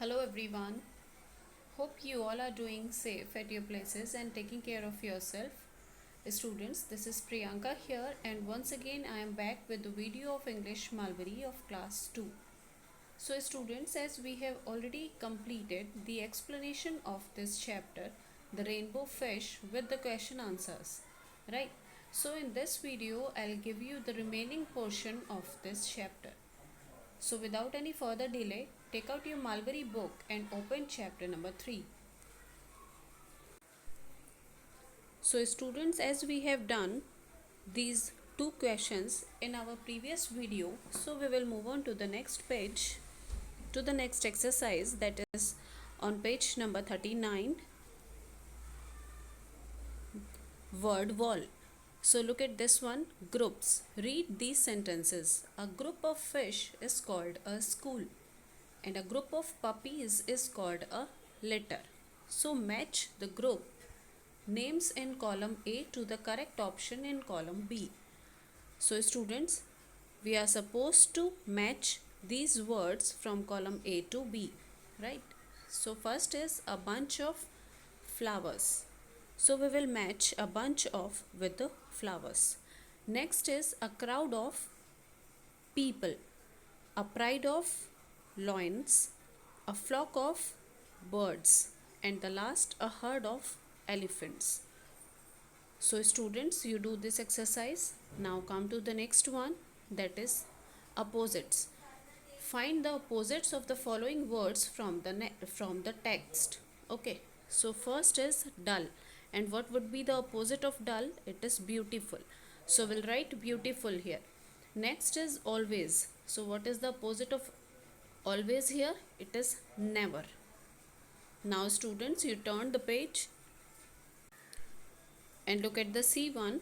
Hello everyone. Hope you all are doing safe at your places and taking care of yourself. Students, this is Priyanka here and once again I am back with the video of English Mulberry of class 2. So students, as we have already completed the explanation of this chapter, the rainbow fish with the question answers, right? So in this video I'll give you the remaining portion of this chapter. So without any further delay, take out your Mulberry book and open chapter number 3. So students, as we have done these two questions in our previous video, so we will move on to the next page, to the next exercise, that is on page number 39, word wall. So look at this one, groups. Read these sentences. A group of fish is called a school and a group of puppies is called a litter. So match the group names in column A to the correct option in column B. So students, we are supposed to match these words from column A to B, right? So first is a bunch of flowers. So we will match a bunch of with the flowers. Next is a crowd of people, a pride of loins, a flock of birds, and the last a herd of elephants. So students, you do this exercise. Now come to the next one, that is opposites. Find the opposites of the following words from the text. Okay, so first is dull, and what would be the opposite of dull? It is beautiful. So we'll write beautiful here. Next is always. So what is the opposite of always here? It is never. Now students, you turn the page and look at the C1,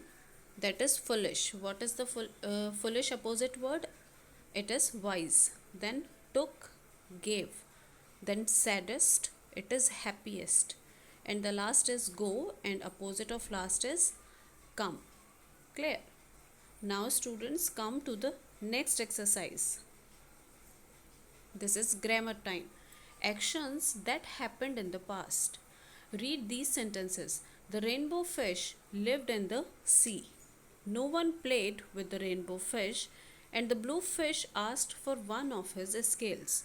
that is foolish. What is the foolish opposite word? It is wise. Then took, gave. Then saddest, it is happiest. And the last is go, and opposite of last is come. Clear? Now students, come to the next exercise. This is grammar time. Actions that happened in the past. Read these sentences. The rainbow fish lived in the sea. No one played with the rainbow fish, and the blue fish asked for one of his scales.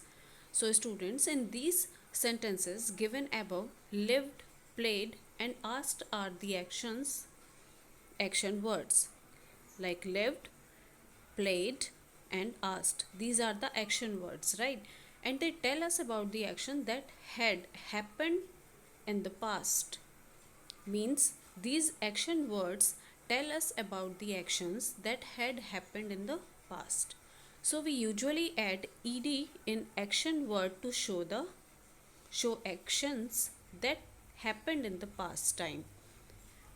So students, in these sentences given above, lived, played, and asked are the action words, like lived, played, and asked. These are the action words, right? And they tell us about the action that had happened in the past. Means these action words tell us about the actions that had happened in the past. So we usually add ed in action word to show actions that happened in the past time.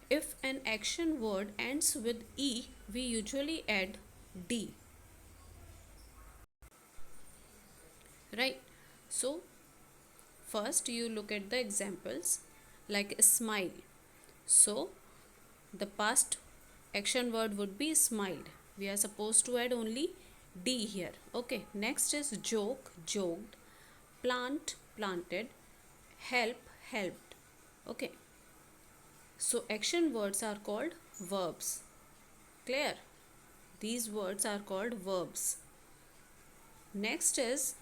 If an action word ends with e, we usually add d. Right? So first you look at the examples, like smile. So the past action word would be smiled. We are supposed to add only d here. Okay, next is joke, joked, plant, planted, help, helped. Okay, so action words are called verbs. Clear? These words are called verbs. Next is,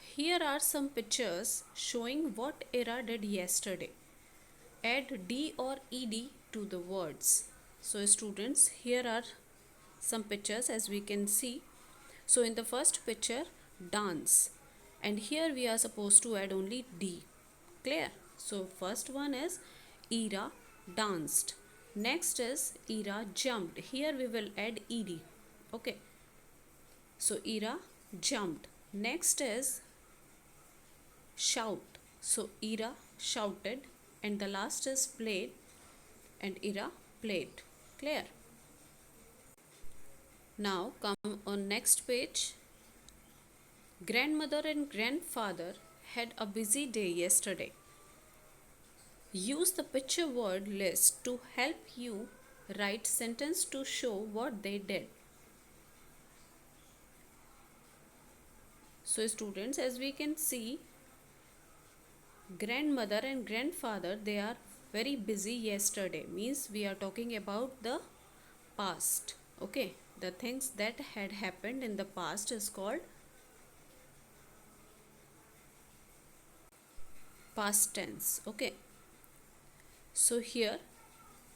here are some pictures showing what Ira did yesterday. Add d or ed to the words. So students, here are some pictures as we can see. So in the first picture, dance, and here we are supposed to add only d. Clear? So first one is Ira danced. Next is Ira jumped. Here we will add ed. Okay, so Ira jumped. Next is shout. So Ira shouted, and the last is played, and Ira played. Clear? Now come on next page. Grandmother and grandfather had a busy day yesterday. Use the picture word list to help you write sentence to show what they did. So students, as we can see, grandmother and grandfather, they are very busy yesterday, means we are talking about the past. Okay, the things that had happened in the past is called past tense. Okay, so here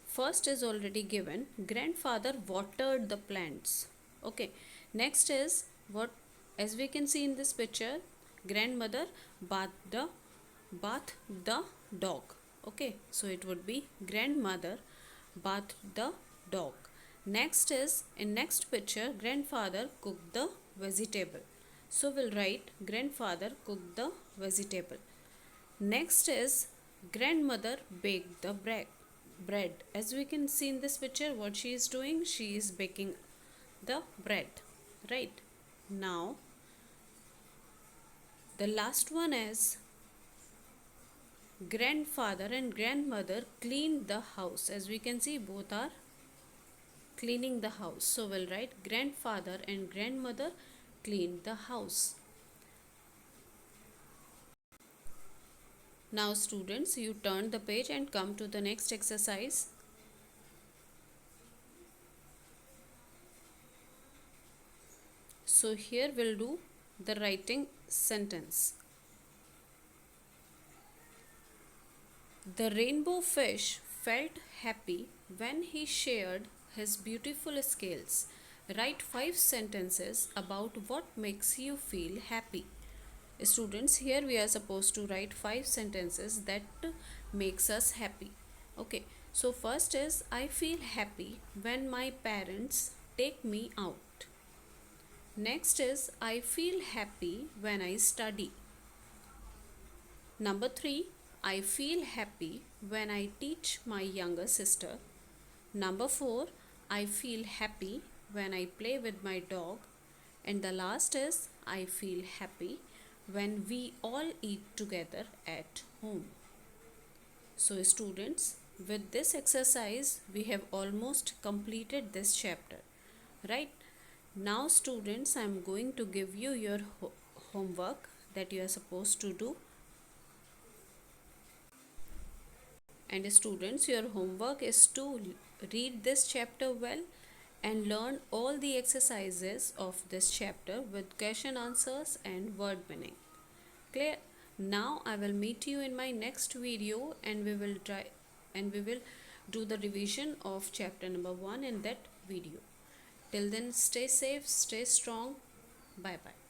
first is already given, grandfather watered the plants. Okay, next is what, as we can see in this picture, grandmother bathed the dog. Okay, so it would be grandmother bathed the dog. Next is, in next picture, grandfather cooked the vegetable. So we'll write grandfather cooked the vegetable. Next is grandmother baked the bread. As we can see in this picture, what she is doing, she is baking the bread, right? Now the last one is grandfather and grandmother cleaned the house. As we can see, both are cleaning the house. So we'll write grandfather and grandmother cleaned the house. Now students, you turn the page and come to the next exercise. So here we'll do the writing sentence. The rainbow fish felt happy when he shared his beautiful scales. Write 5 sentences about what makes you feel happy. Students, here we are supposed to write 5 sentences that makes us happy. Okay, so first is, I feel happy when my parents take me out. Next is, I feel happy when I study. Number 3, I feel happy when I teach my younger sister. Number 4, I feel happy when I play with my dog. And the last is, I feel happy when we all eat together at home. So students, with this exercise, we have almost completed this chapter, right? Now students, I am going to give you your homework that you are supposed to do. And students, your homework is to read this chapter well and learn all the exercises of this chapter with question answers and word meaning. Clear? Now I will meet you in my next video and we will do the revision of chapter number 1 in that video. Till then, stay safe, stay strong. Bye bye.